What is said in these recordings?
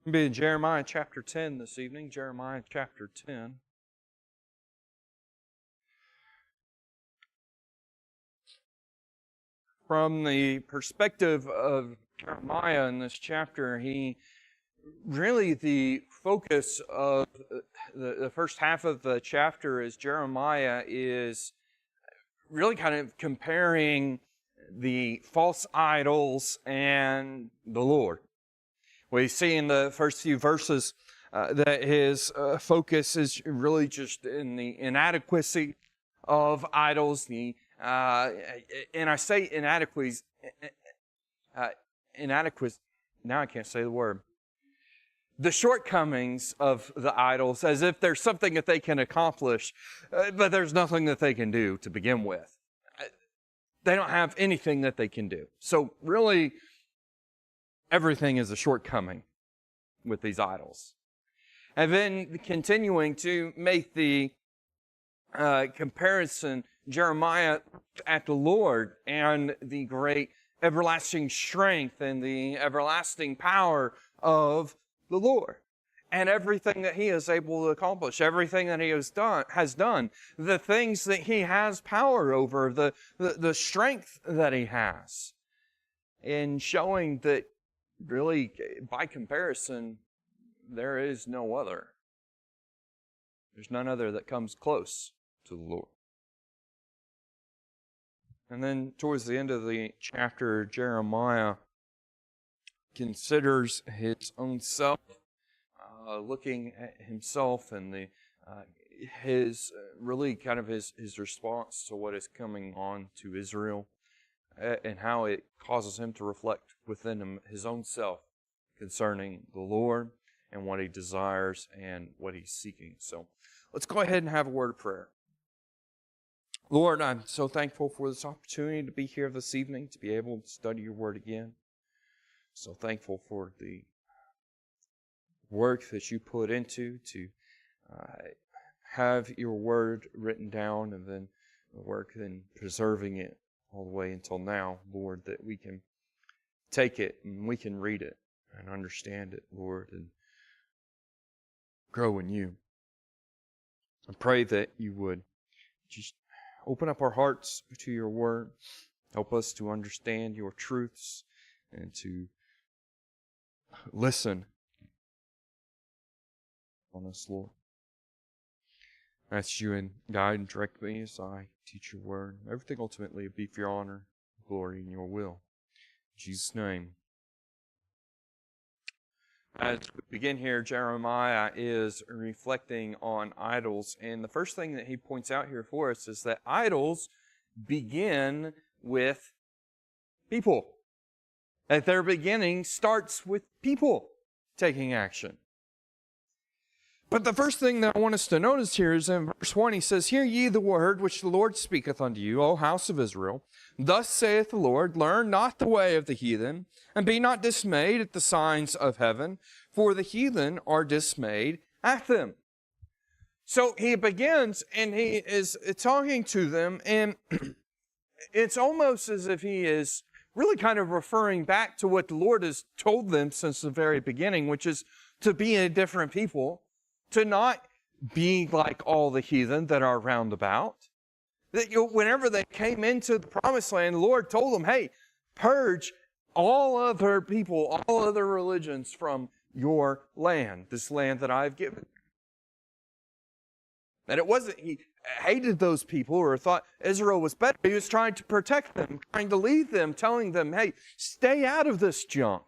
We'll be in Jeremiah chapter 10 this evening. Jeremiah chapter 10. From the perspective of Jeremiah in this chapter, the focus of the first half of the chapter is Jeremiah is really kind of comparing the false idols and the Lord. We see in the first few verses that his focus is really just in the inadequacy of idols. And I say inadequacy. Now I can't say the word. The shortcomings of the idols, as if there's something that they can accomplish, but there's nothing that they can do to begin with. They don't have anything that they can do. So really, everything is a shortcoming with these idols. And then continuing to make the comparison, Jeremiah at the Lord and the great everlasting strength and the everlasting power of the Lord. And everything that He is able to accomplish, everything that He has done, the things that He has power over, the strength that He has. In showing that really, by comparison, there is no other. There's none other that comes close to the Lord. And then towards the end of the chapter, Jeremiah considers his own self, looking at himself and his response to what is coming on to Israel, and how it causes him to reflect within him his own self concerning the Lord and what he desires and what he's seeking. So let's go ahead and have a word of prayer. Lord, I'm so thankful for this opportunity to be here this evening, to be able to study your word again. So thankful for the work that you put into to have your word written down, and then the work in preserving it all the way until now, Lord, that we can take it and we can read it and understand it, Lord, and grow in you. I pray that you would just open up our hearts to your word, help us to understand your truths and to listen on us, Lord. I ask you and guide and direct me as I teach your word. Everything ultimately will be for your honor, glory, and your will. In Jesus' name. As we begin here, Jeremiah is reflecting on idols. And the first thing that he points out here for us is that idols begin with people. At their beginning starts with people taking action. But the first thing that I want us to notice here is in verse 1, he says, "Hear ye the word which the Lord speaketh unto you, O house of Israel. Thus saith the Lord, learn not the way of the heathen, and be not dismayed at the signs of heaven, for the heathen are dismayed at them." So he begins and he is talking to them, and it's almost as if he is really kind of referring back to what the Lord has told them since the very beginning, which is to be a different people, to not be like all the heathen that are round about. That whenever they came into the promised land, the Lord told them, hey, purge all other people, all other religions from your land, this land that I've given. That it wasn't he hated those people or thought Israel was better. He was trying to protect them, trying to lead them, telling them, hey, stay out of this junk.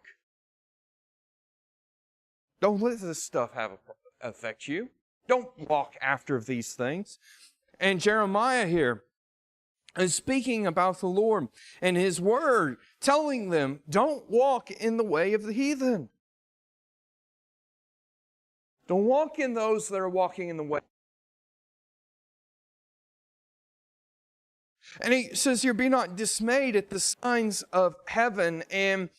Don't let this stuff affect you. Don't walk after these things. And Jeremiah here is speaking about the Lord and His word, telling them, don't walk in the way of the heathen. Don't walk in those that are walking in the way. And he says here, be not dismayed at the signs of heaven. And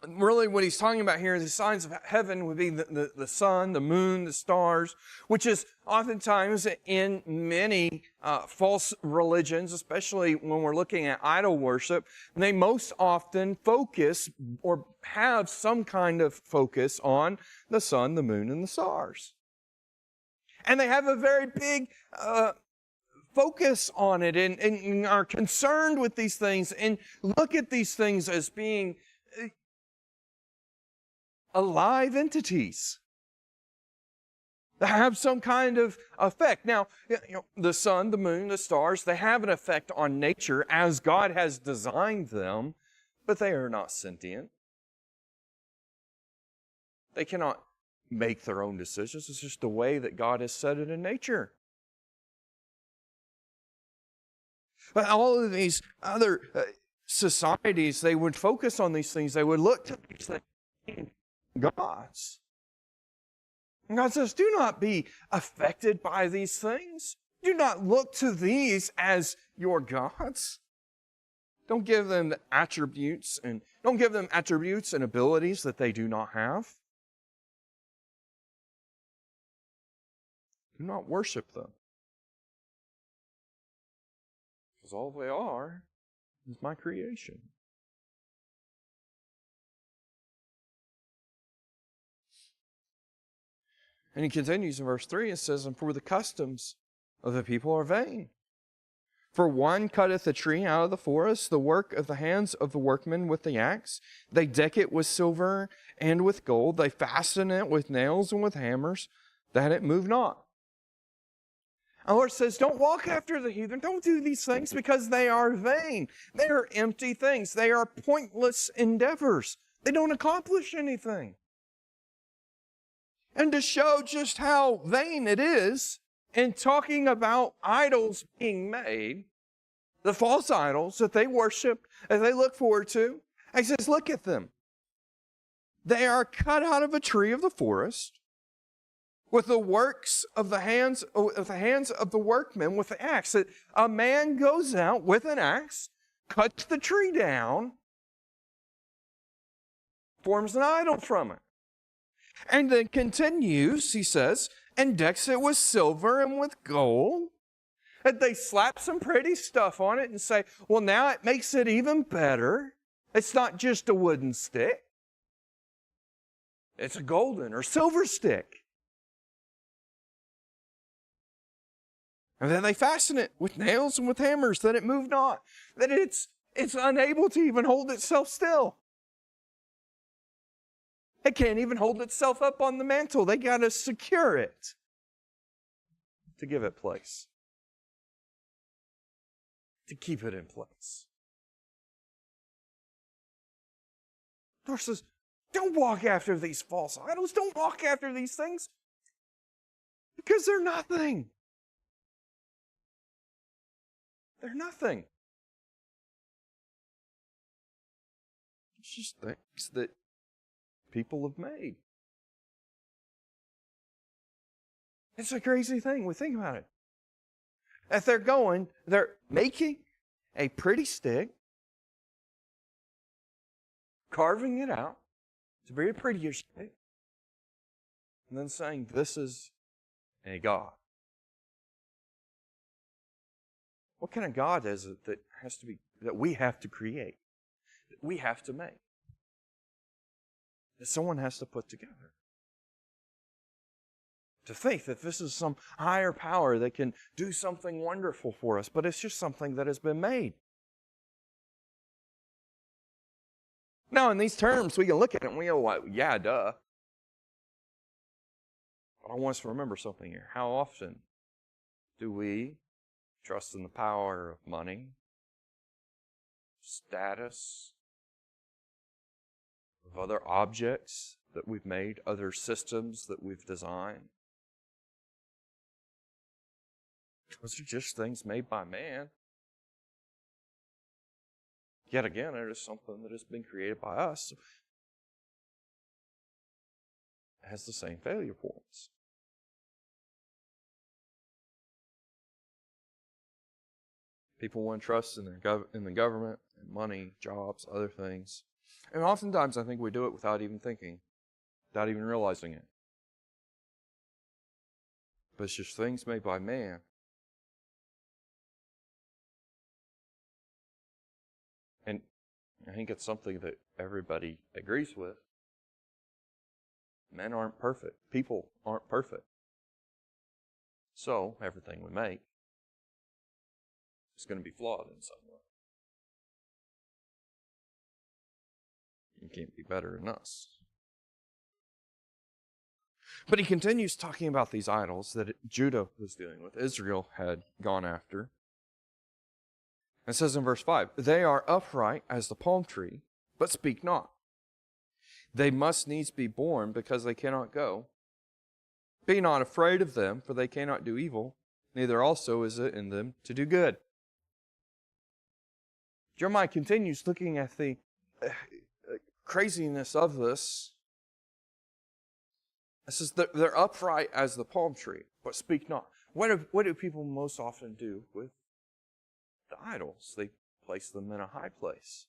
really what he's talking about here, the signs of heaven would be the sun, the moon, the stars, which is oftentimes in many false religions, especially when we're looking at idol worship, they most often focus or have some kind of focus on the sun, the moon, and the stars. And they have a very big focus on it and are concerned with these things and look at these things as being alive entities that have some kind of effect. Now, the sun, the moon, the stars, they have an effect on nature as God has designed them, but they are not sentient. They cannot make their own decisions. It's just the way that God has set it in nature. But all of these other societies, they would focus on these things. They would look to these things gods. And God says, do not be affected by these things. Do not look to these as your gods. Don't give them attributes and abilities that they do not have. Do not worship them. Because all they are is my creation. And he continues in verse 3, it says, and for the customs of the people are vain. For one cutteth a tree out of the forest, the work of the hands of the workmen with the axe. They deck it with silver and with gold. They fasten it with nails and with hammers, that it move not. The Lord says, don't walk after the heathen. Don't do these things because they are vain. They are empty things. They are pointless endeavors. They don't accomplish anything. And to show just how vain it is, in talking about idols being made, the false idols that they worship, that they look forward to, he says, look at them. They are cut out of a tree of the forest, with the works of the hands of the workmen with the axe. That a man goes out with an axe, cuts the tree down, forms an idol from it. And then continues, he says, and decks it with silver and with gold. And they slap some pretty stuff on it and say, well, now it makes it even better. It's not just a wooden stick. It's a golden or silver stick. And then they fasten it with nails and with hammers, that it move not. That it's unable to even hold itself still. It can't even hold itself up on the mantle. They got to secure it to give it place. To keep it in place. The Lord says, don't walk after these false idols. Don't walk after these things. Because they're nothing. They're nothing. It's just things that people have made. It's a crazy thing. We think about it. If they're making a pretty stick, carving it out to be a prettier stick, and then saying, this is a God. What kind of God is it that we have to create, that we have to make, that someone has to put together? To think that this is some higher power that can do something wonderful for us, but it's just something that has been made. Now, in these terms, we can look at it and we go, well, yeah, duh. But I want us to remember something here. How often do we trust in the power of money, status, of other objects that we've made, other systems that we've designed? Those are just things made by man. Yet again, it is something that has been created by us. It has the same failure points. People want to trust in the government, and money, jobs, other things. And oftentimes I think we do it without even thinking, without even realizing it. But it's just things made by man. And I think it's something that everybody agrees with. Men aren't perfect. People aren't perfect. So, everything we make is going to be flawed in some way. You can't be better than us. But he continues talking about these idols that Judah was dealing with, Israel had gone after. It says in verse 5, they are upright as the palm tree, but speak not. They must needs be born because they cannot go. Be not afraid of them, for they cannot do evil, neither also is it in them to do good. Jeremiah continues looking at the craziness of this. It says they're upright as the palm tree, but speak not. What do people most often do with the idols? They place them in a high place.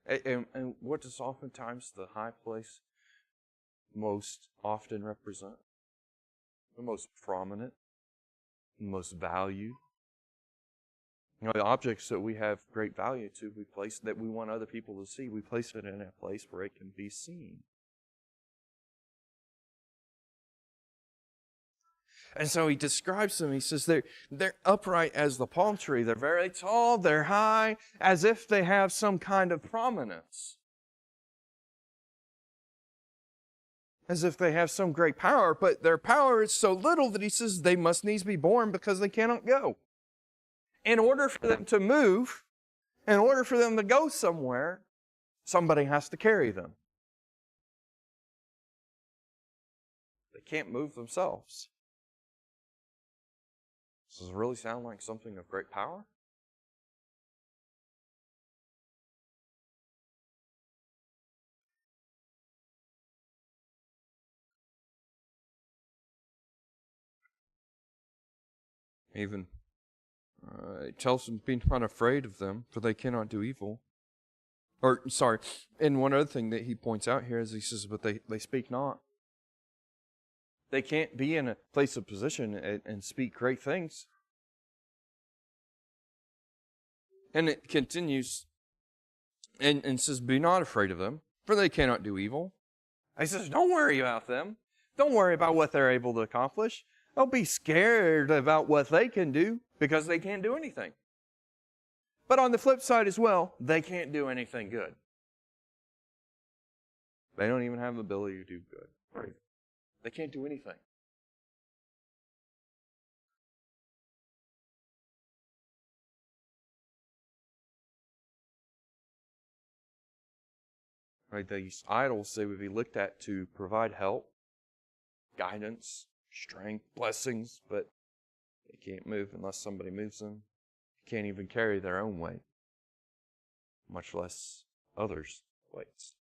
And what does oftentimes the high place most often represent? The most prominent, the most valued. The objects that we have great value to, we place that we want other people to see, we place it in a place where it can be seen. And so he describes them. He says they're upright as the palm tree. They're very tall, they're high, as if they have some kind of prominence. As if they have some great power, but their power is so little that he says they must needs be born because they cannot go. In order for them to move, in order for them to go somewhere, somebody has to carry them. They can't move themselves. Does it really sound like something of great power? Even it tells them, be not afraid of them, for they cannot do evil. And one other thing that he points out here is he says, but they speak not. They can't be in a place of position and speak great things. And it continues and says, be not afraid of them, for they cannot do evil. He says, don't worry about them. Don't worry about what they're able to accomplish. Don't be scared about what they can do, because they can't do anything. But on the flip side as well, they can't do anything good. They don't even have the ability to do good. They can't do anything. Right? These idols, they would be looked at to provide help, guidance, strength, blessings, but they can't move unless somebody moves them. They can't even carry their own weight, much less others' weights.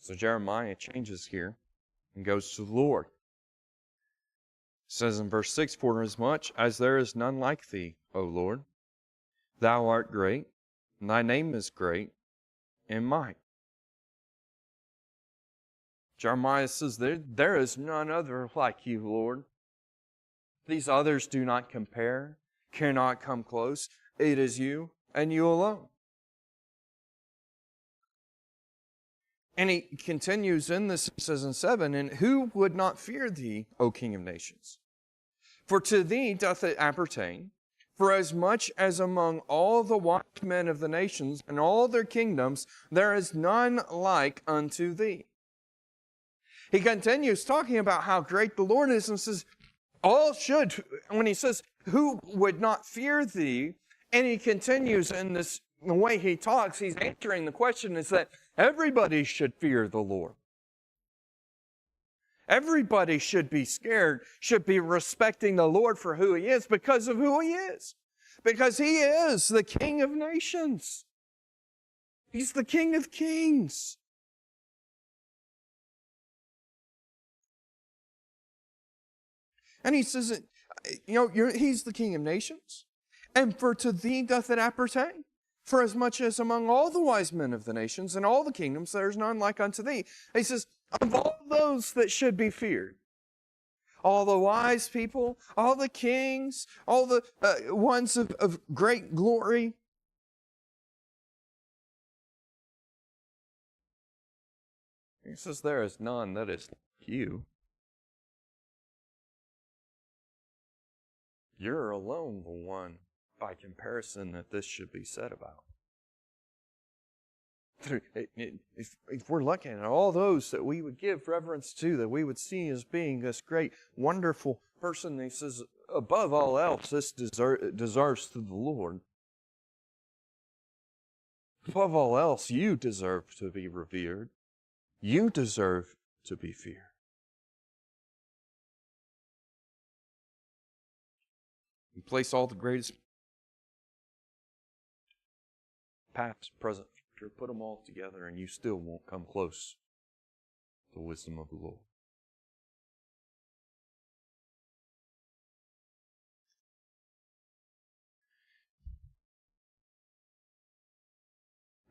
So Jeremiah changes here and goes to the Lord. It says in verse 6, for as much as there is none like thee, O Lord, thou art great, and thy name is great in might. Jeremiah says, there is none other like you, Lord. These others do not compare, cannot come close. It is you and you alone. And he continues in this, he says in 7, and who would not fear thee, O King of nations? For to thee doth it appertain, for as much as among all the wise men of the nations and all their kingdoms, there is none like unto thee. He continues talking about how great the Lord is and says, all should, when he says, who would not fear thee, and he continues in this, the way he talks, he's answering the question is that everybody should fear the Lord. Everybody should be scared, should be respecting the Lord for who He is because of who He is. Because He is the King of nations. He's the King of kings. And he says, he's the King of nations. And for to thee doth it appertain. For as much as among all the wise men of the nations and all the kingdoms, there is none like unto thee. He says, of all those that should be feared, all the wise people, all the kings, all the ones of great glory, he says, there is none that is like you. You're alone the one, by comparison, that this should be said about. If we're looking at all those that we would give reverence to, that we would see as being this great, wonderful person, he says, above all else, this deserves to the Lord. Above all else, you deserve to be revered. You deserve to be feared. You place all the greatest past, present, future, put them all together, and you still won't come close to the wisdom of the Lord.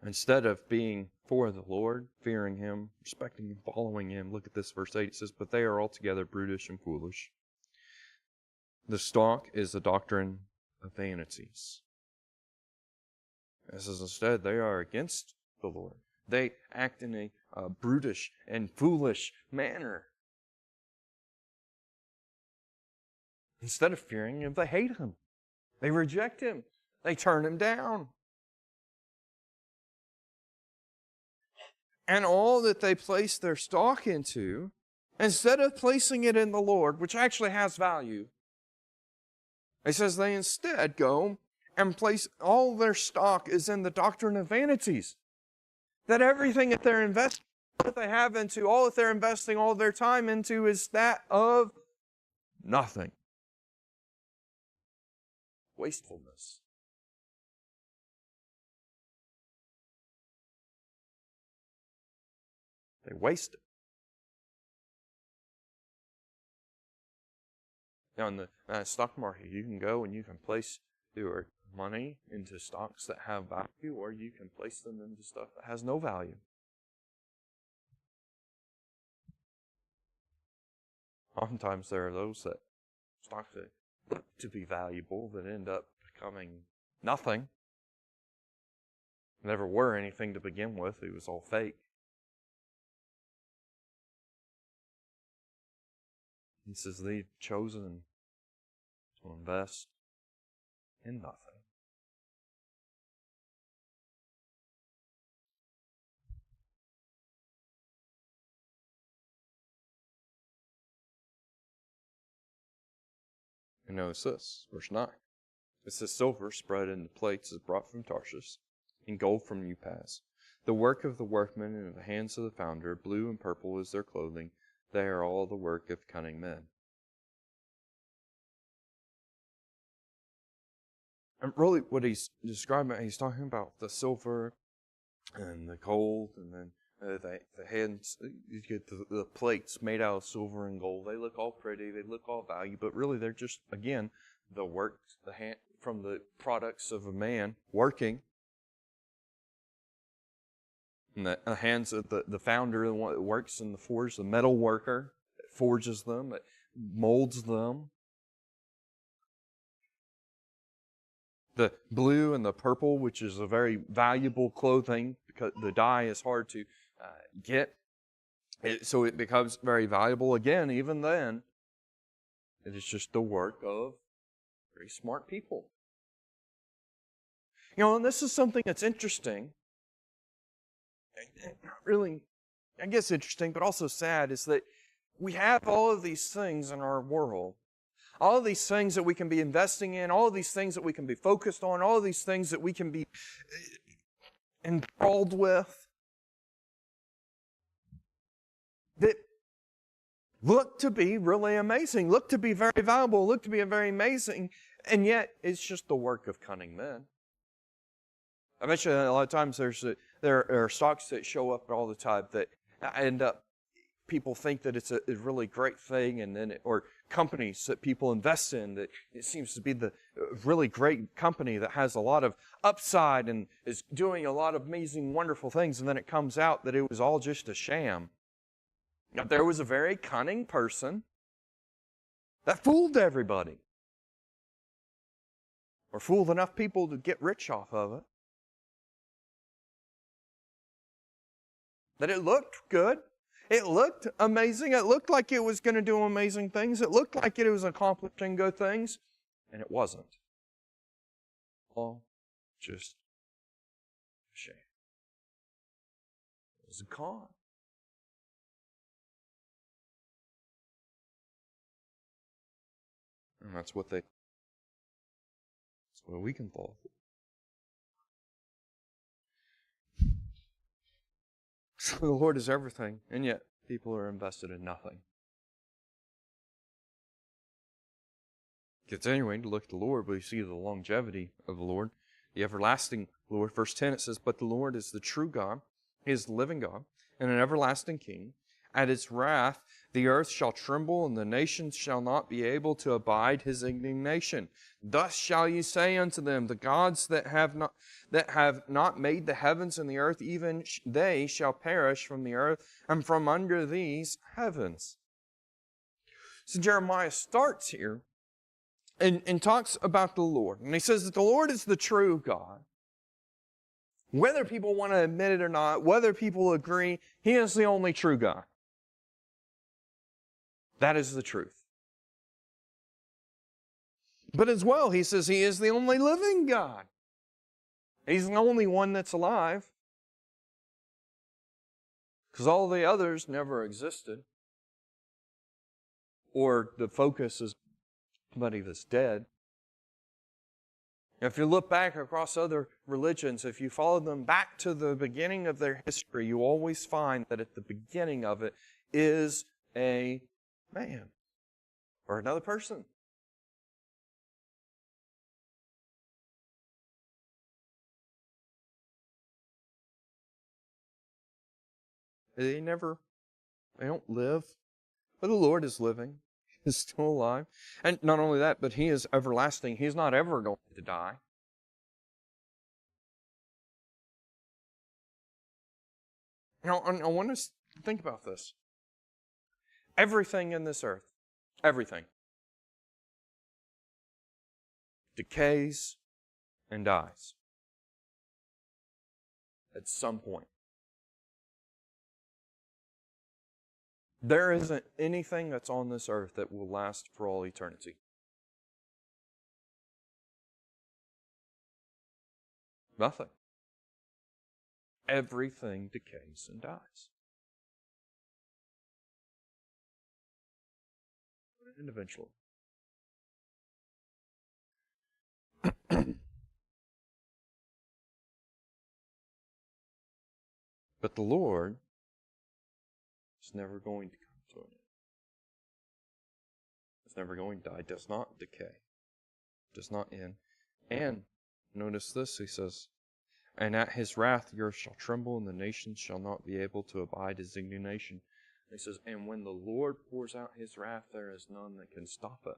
Instead of being for the Lord, fearing Him, respecting Him, following Him, look at this verse 8. It says, but they are altogether brutish and foolish. The stalk is the doctrine of vanities. It says instead they are against the Lord. They act in a brutish and foolish manner. Instead of fearing Him, they hate Him. They reject Him. They turn Him down. And all that they place their stock into, instead of placing it in the Lord, which actually has value, it says they instead go and place all their stock is in the doctrine of vanities. That everything that they're investing, that they have into, all that they're investing all their time into is that of nothing. Wastefulness. They waste it. Now, in the stock market, you can go and you can place your money into stocks that have value, or you can place them into stuff that has no value. Oftentimes, there are those that stocks that look to be valuable that end up becoming nothing. Never were anything to begin with. It was all fake. He says they've chosen to invest in nothing. And notice this, verse 9. It says, silver spread into plates is brought from Tarshish, and gold from Upas. The work of the workmen and of the hands of the founder, blue and purple is their clothing. They are all the work of cunning men. And really what he's describing, he's talking about the silver and the gold, and then the hands, you get the plates made out of silver and gold. They look all pretty, they look all value, but really they're just, again, the work, the hand, from the products of a man working. And the hands of the founder, the one that works in the forge, the metal worker, that forges them, that molds them. The blue and the purple, which is a very valuable clothing because the dye is hard to get. So it becomes very valuable again, even then. It is just the work of very smart people. And this is something that's interesting. Really, I guess interesting, but also sad, is that we have all of these things in our world. All of these things that we can be investing in, all of these things that we can be focused on, all of these things that we can be enthralled with, that look to be really amazing, look to be very valuable, look to be very amazing, and yet it's just the work of cunning men. I bet you a lot of times there are stocks that show up all the time that end up, people think that it's a really great thing, and then or companies that people invest in, that it seems to be the really great company that has a lot of upside and is doing a lot of amazing, wonderful things, and then it comes out that it was all just a sham. Now, there was a very cunning person that fooled everybody, or fooled enough people to get rich off of it, that it looked good. It looked amazing. It looked like it was going to do amazing things. It looked like it was accomplishing good things. And it wasn't. All just a shame. It was a con. And that's what we can fall for. So the Lord is everything, and yet people are invested in nothing. Continuing to look at the Lord, we see the longevity of the Lord, the everlasting Lord. Verse 10, it says, "But the Lord is the true God, He is the living God, and an everlasting King. At His wrath the earth shall tremble, and the nations shall not be able to abide His indignation. Thus shall ye say unto them, the gods that have not made the heavens and the earth, even they shall perish from the earth and from under these heavens." So Jeremiah starts here and talks about the Lord. And he says that the Lord is the true God. Whether people want to admit it or not, whether people agree, He is the only true God. That is the truth. But as well, he says He is the only living God. He's the only one that's alive. Because all the others never existed. Or the focus is somebody that's dead. If you look back across other religions, if you follow them back to the beginning of their history, you always find that at the beginning of it is a man or another person. They don't live, but the Lord is living. He is still alive. And not only that, but He is everlasting. He's not ever going to die. Now, I want us to think about this. Everything in this earth, everything, decays and dies at some point. There isn't anything that's on this earth that will last for all eternity. Nothing. Everything decays and dies. And eventually. But the Lord is never going to come to an end. It's never going to die. It does not decay. It does not end. And notice this, he says, "And at His wrath the earth shall tremble, and the nations shall not be able to abide His indignation." He says, and when the Lord pours out His wrath, there is none that can stop it.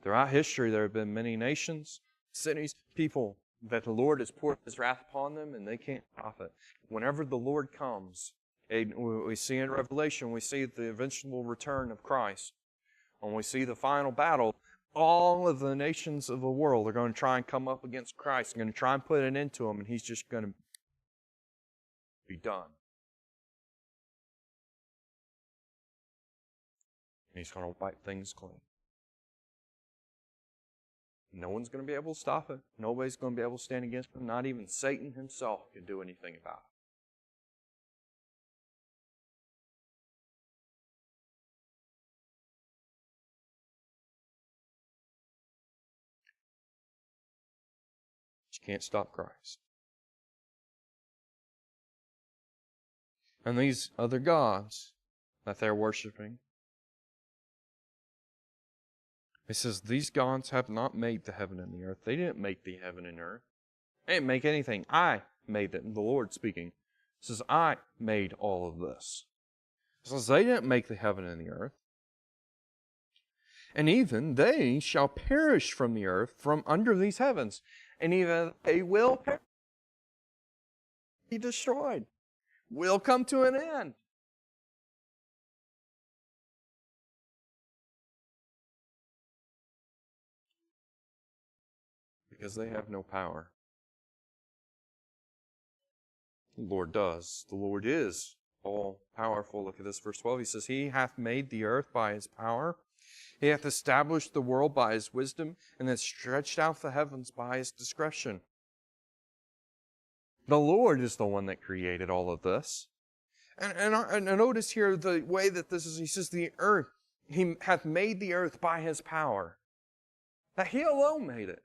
Throughout history, there have been many nations, cities, people that the Lord has poured His wrath upon them, and they can't stop it. Whenever the Lord comes, and we see in Revelation, we see the eventual return of Christ. When we see the final battle, all of the nations of the world are going to try and come up against Christ. They're going to try and put an end to Him, and He's just going to be done. And He's going to wipe things clean. No one's going to be able to stop it. Nobody's going to be able to stand against Him. Not even Satan himself can do anything about it. You can't stop Christ. And these other gods that they're worshiping, it says, these gods have not made the heaven and the earth. They didn't make the heaven and earth. They didn't make anything. I made them. The Lord speaking. It says, I made all of this. It says they didn't make the heaven and the earth. And even they shall perish from the earth, from under these heavens. And even they will perish, be destroyed, will come to an end. Because they have no power. The Lord does. The Lord is all powerful. Look at this, verse 12. He says, He hath made the earth by His power. He hath established the world by His wisdom, and hath stretched out the heavens by His discretion. The Lord is the one that created all of this. And notice here the way that this is. He says, the earth, He hath made the earth by His power. That He alone made it.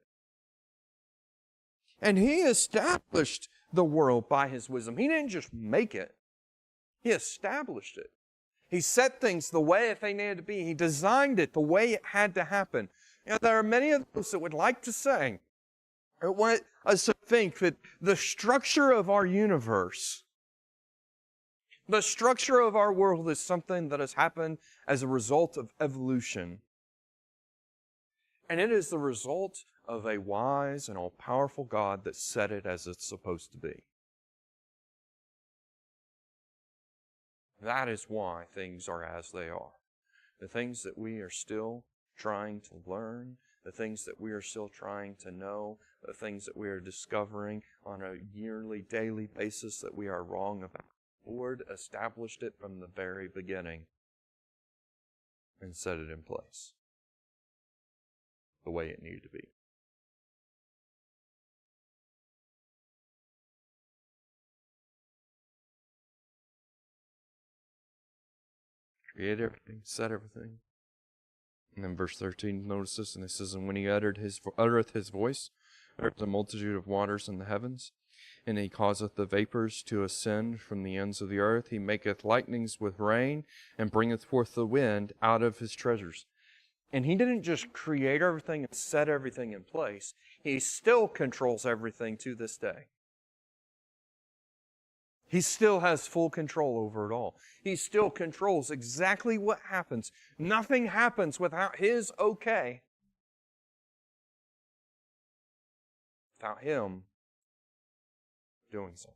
And He established the world by His wisdom. He didn't just make it. He established it. He set things the way that they needed to be. He designed it the way it had to happen. You know, there are many of those that would like to say, or want us to think that the structure of our universe, the structure of our world is something that has happened as a result of evolution. And it is the result of a wise and all-powerful God that set it as it's supposed to be. That is why things are as they are. The things that we are still trying to learn, the things that we are still trying to know, the things that we are discovering on a yearly, daily basis that we are wrong about. The Lord established it from the very beginning and set it in place the way it needed to be. Create everything, set everything. And then verse 13, notice this, and it says, And when He uttereth His voice, there is a multitude of waters in the heavens, and He causeth the vapors to ascend from the ends of the earth. He maketh lightnings with rain, and bringeth forth the wind out of His treasures. And He didn't just create everything and set everything in place. He still controls everything to this day. He still has full control over it all. He still controls exactly what happens. Nothing happens without His okay. Without Him doing so.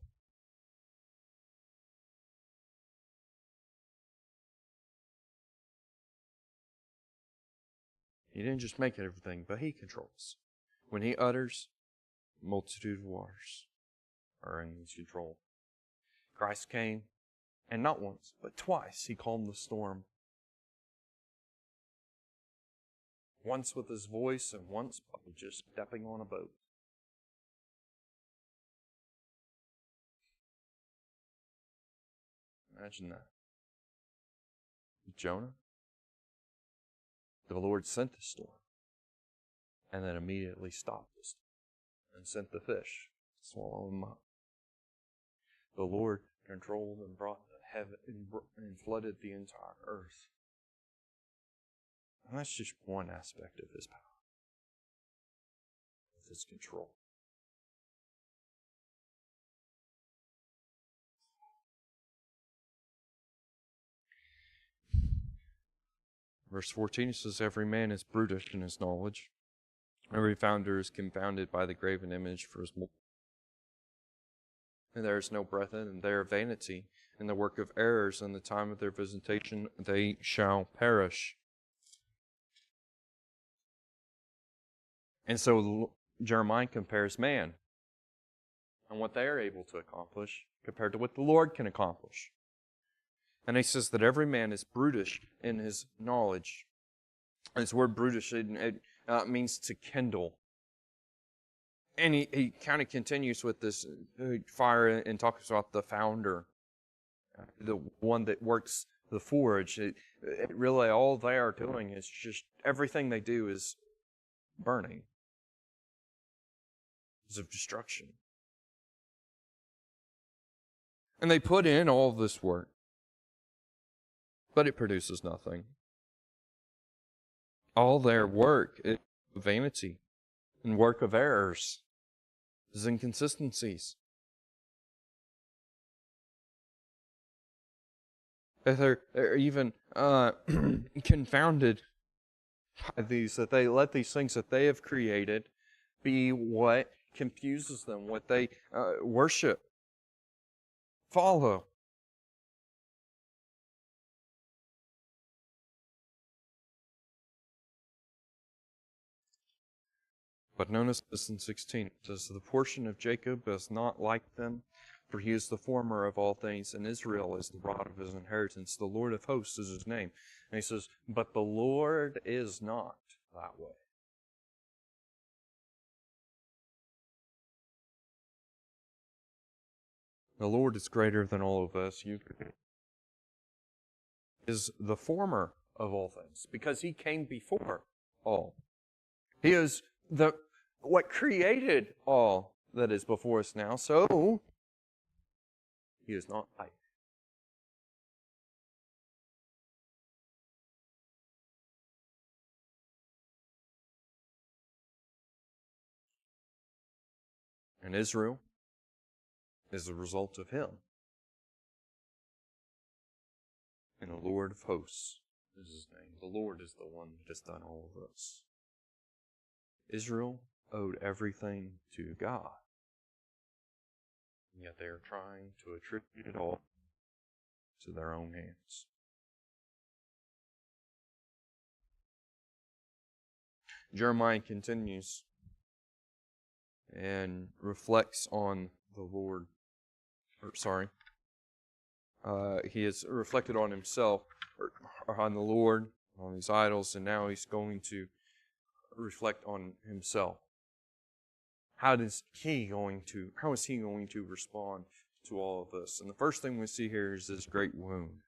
He didn't just make everything, but He controls. When He utters, a multitude of waters are in His control. Christ came, and not once, but twice He calmed the storm. Once with His voice, and once by just stepping on a boat. Imagine that. Jonah, the Lord sent the storm, and then immediately stopped the storm, and sent the fish to swallow him up. The Lord controlled and brought the heaven and flooded the entire earth. And that's just one aspect of His power, of His control. Verse 14 says, Every man is brutish in his knowledge. Every founder is confounded by the graven image for his and there is no breath in them. They are vanity, and the work of errors. In the time of their visitation they shall perish. And so Jeremiah compares man and what they are able to accomplish compared to what the Lord can accomplish. And he says that every man is brutish in his knowledge. And this word brutish, it means to kindle. And he kind of continues with this fire and talks about the founder, the one that works the forge. It really, all they are doing is just, everything they do is burning. It's of destruction. And they put in all this work, but it produces nothing. All their work is vanity and work of errors. There's inconsistencies. They're even confounded by these, that they let these things that they have created be what confuses them, what they worship, follow. But notice this in 16. It says, the portion of Jacob is not like them, for he is the former of all things, and Israel is the rod of his inheritance. The Lord of hosts is his name. And he says, but the Lord is not that way. The Lord is greater than all of us. You is the former of all things, because he came before all. He is what created all that is before us now, so he is not like. And Israel is the result of him. And the Lord of hosts is his name. The Lord is the one that has done all of this. Israel owed everything to God. And yet they are trying to attribute it all to their own hands. Jeremiah continues and reflects on the Lord. He has reflected on himself, or on the Lord, on his idols, and now he's going to reflect on himself. How is he going to respond to all of this? And the first thing we see here is this great wound.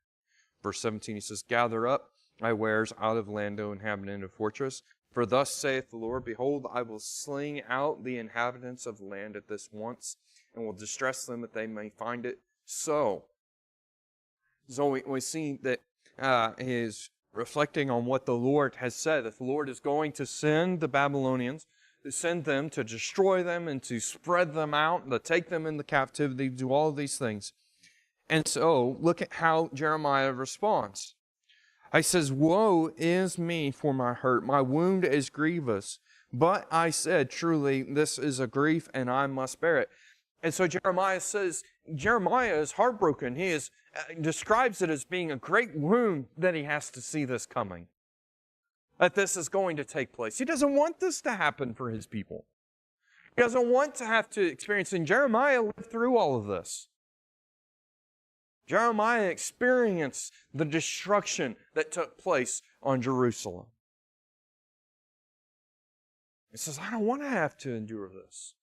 Verse 17, he says, gather up thy wares out of land, O inhabitant of fortress. For thus saith the Lord, behold, I will sling out the inhabitants of the land at this once, and will distress them that they may find it so. So we see that he is reflecting on what the Lord has said, that the Lord is going to send the Babylonians, to send them, to destroy them, and to spread them out, to take them into captivity, do all of these things. And so, look at how Jeremiah responds. He says, woe is me for my hurt, my wound is grievous. But I said, truly, this is a grief, and I must bear it. And so Jeremiah says, Jeremiah is heartbroken. He describes it as being a great wound that he has to see this coming, that this is going to take place. He doesn't want this to happen for his people. He doesn't want to have to experience it. And Jeremiah lived through all of this. Jeremiah experienced the destruction that took place on Jerusalem. He says, I don't want to have to endure this.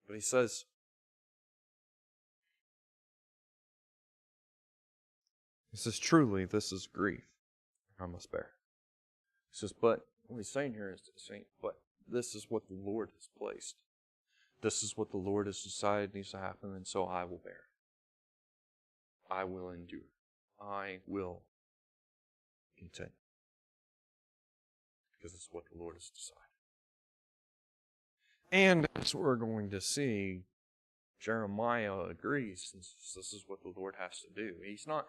But he says, truly, this is grief I must bear. He says, but what he's saying here is saying, but this is what the Lord has placed. This is what the Lord has decided needs to happen, and so I will bear it. I will endure. I will continue. Because it's what the Lord has decided. And as we're going to see, Jeremiah agrees, since this is what the Lord has to do. He's not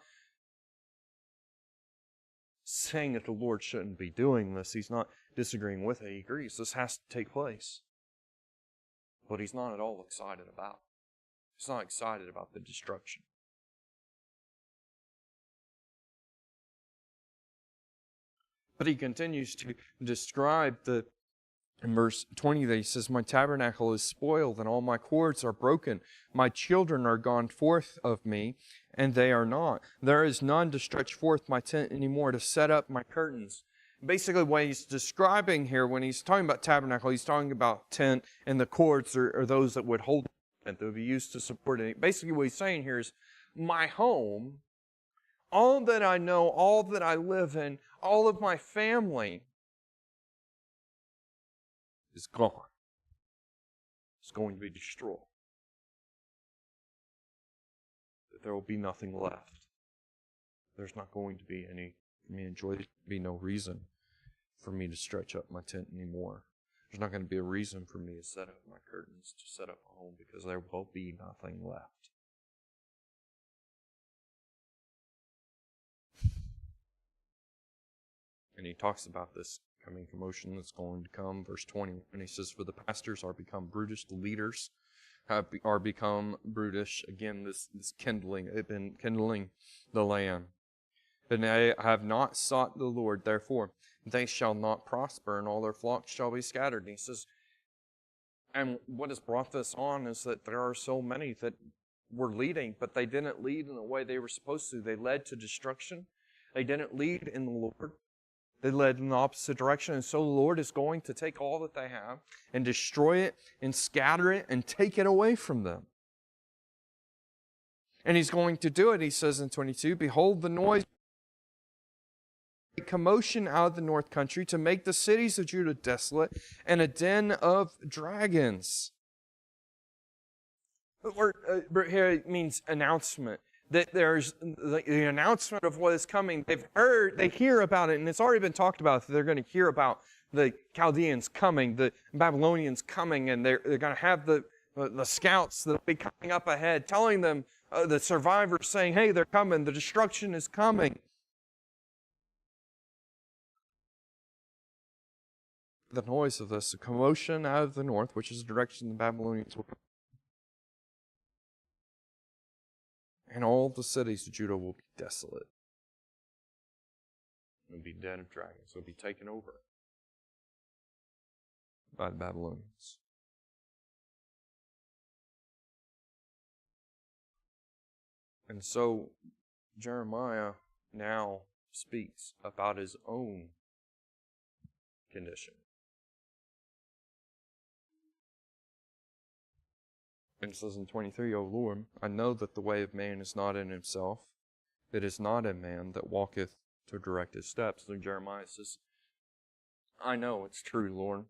saying that the Lord shouldn't be doing this. He's not disagreeing with it. He agrees this has to take place. But he's not at all excited about it. He's not excited about the destruction. But he continues to describe in verse 20, that he says, my tabernacle is spoiled, and all my cords are broken. My children are gone forth of me, and they are not. There is none to stretch forth my tent anymore, to set up my curtains. Basically, what he's describing here, when he's talking about tabernacle, he's talking about tent, and the cords are those that would hold the tent, that would be used to support it. Basically, what he's saying here is, my home, all that I know, all that I live in, all of my family, is gone. It's going to be destroyed. There will be nothing left. There's not going to be any for me to enjoy. There'll be no reason for me to stretch up my tent anymore. There's not going to be a reason for me to set up my curtains, to set up a home, because there will be nothing left. And he talks about this coming commotion that's going to come. Verse 20, and he says, for the pastors are become brutish, the leaders are become brutish. Again, this kindling, they've been kindling the land. And they have not sought the Lord, therefore they shall not prosper, and all their flocks shall be scattered. And he says, and what has brought this on is that there are so many that were leading, but they didn't lead in the way they were supposed to. They led to destruction. They didn't lead in the Lord. They led in the opposite direction. And so the Lord is going to take all that they have and destroy it and scatter it and take it away from them. And He's going to do it. He says in 22, behold the noise, commotion out of the north country to make the cities of Judah desolate and a den of dragons. The word here means announcement. That there's the announcement of what is coming. They hear about it, and it's already been talked about. They're going to hear about the Chaldeans coming, the Babylonians coming, and they're going to have the scouts that'll be coming up ahead, telling them, the survivors saying, hey, they're coming, the destruction is coming. The noise of this, a commotion out of the north, which is the direction the Babylonians will come. And all the cities of Judah will be desolate. It will be den of dragons. It will be taken over by the Babylonians. And so Jeremiah now speaks about his own condition. And it says in 23, O Lord, I know that the way of man is not in himself. It is not in man that walketh to direct his steps. So Jeremiah says, I know it's true, Lord,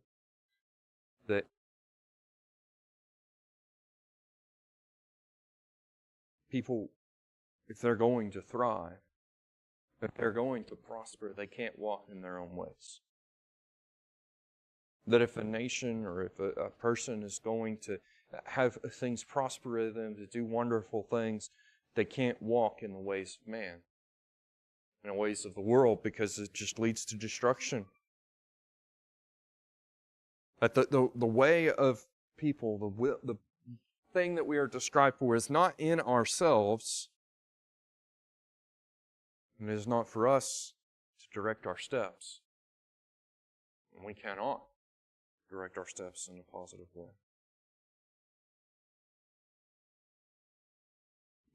that people, if they're going to thrive, if they're going to prosper, they can't walk in their own ways. That if a nation or if a person is going to have things prosper in them, to do wonderful things, they can't walk in the ways of man, in the ways of the world, because it just leads to destruction. That the way of people, the thing that we are described for is not in ourselves, and it is not for us to direct our steps. And we cannot direct our steps in a positive way.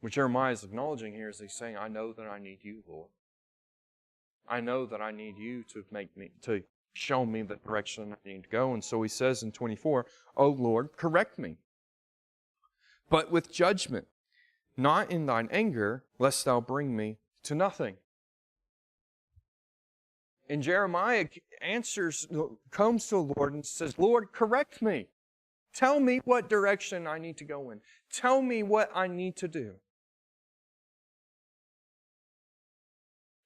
What Jeremiah is acknowledging here is he's saying, I know that I need you, Lord. I know that I need you to show me the direction I need to go. And so he says in 24, O Lord, correct me, but with judgment, not in thine anger, lest thou bring me to nothing. And Jeremiah comes to the Lord and says, Lord, correct me. Tell me what direction I need to go in. Tell me what I need to do.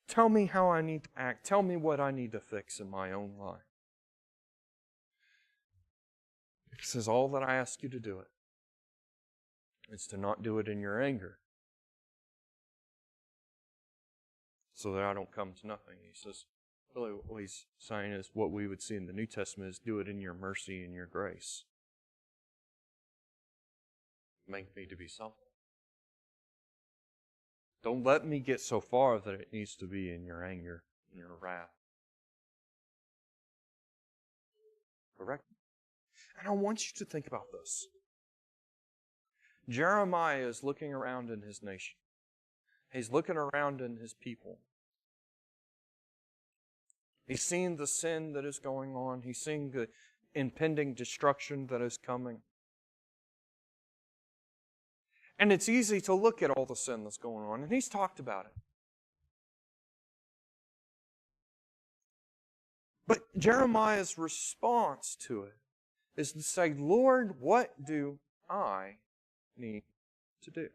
Tell me how I need to act. Tell me what I need to fix in my own life. He says, all that I ask you to do it is to not do it in your anger, so that I don't come to nothing. He says, really what he's saying is what we would see in the New Testament is do it in your mercy and your grace. Make me to be something. Don't let me get so far that it needs to be in your anger, in your wrath. Correct me. And I want you to think about this. Jeremiah is looking around in his nation. He's looking around in his people. He's seeing the sin that is going on. He's seeing the impending destruction that is coming. And it's easy to look at all the sin that's going on, and he's talked about it. But Jeremiah's response to it is to say, Lord, what do I need to do?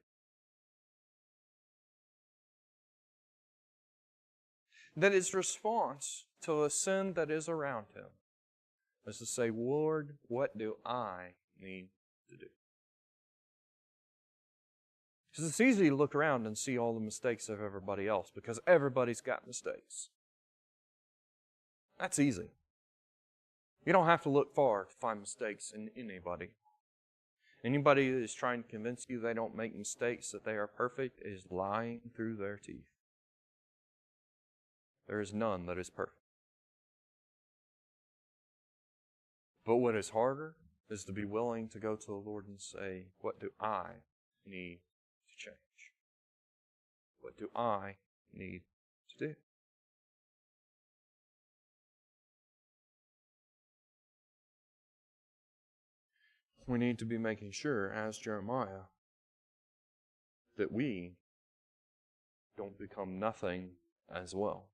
That his response to a sin that is around him is to say, Lord, what do I need to do? Because it's easy to look around and see all the mistakes of everybody else, because everybody's got mistakes. That's easy. You don't have to look far to find mistakes in anybody. Anybody that is trying to convince you they don't make mistakes, that they are perfect, is lying through their teeth. There is none that is perfect. But what is harder is to be willing to go to the Lord and say, what do I need to change? What do I need to do? We need to be making sure, as Jeremiah, that we don't become nothing as well.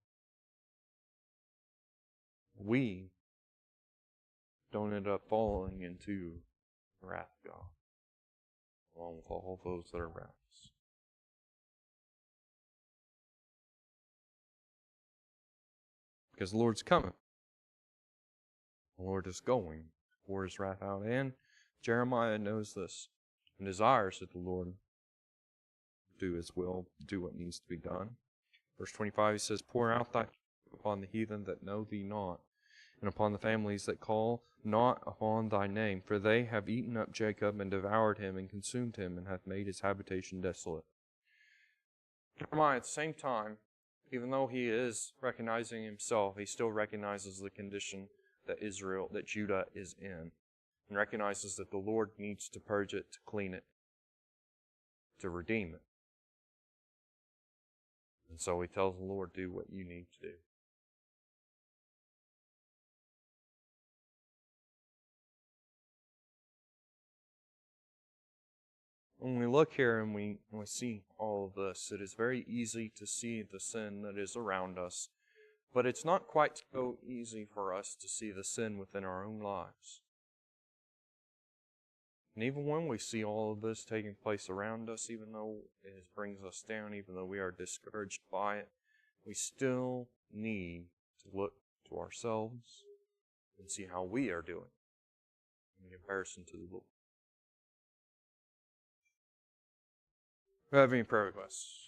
We don't end up falling into the wrath of God, along with all those that are around us. Because the Lord's coming. The Lord is going to pour His wrath out. And Jeremiah knows this and desires that the Lord do His will, do what needs to be done. Verse 25, he says, pour out thy upon the heathen that know thee not, and upon the families that call not upon thy name. For they have eaten up Jacob, and devoured him, and consumed him, and hath made his habitation desolate. Jeremiah, at the same time, even though he is recognizing himself, he still recognizes the condition that Judah is in, and recognizes that the Lord needs to purge it, to clean it, to redeem it. And so he tells the Lord, do what you need to do. When we look here and we see all of this, it is very easy to see the sin that is around us, but it's not quite so easy for us to see the sin within our own lives. And even when we see all of this taking place around us, even though it brings us down, even though we are discouraged by it, we still need to look to ourselves and see how we are doing in comparison to the Lord. Do you have any prayer requests?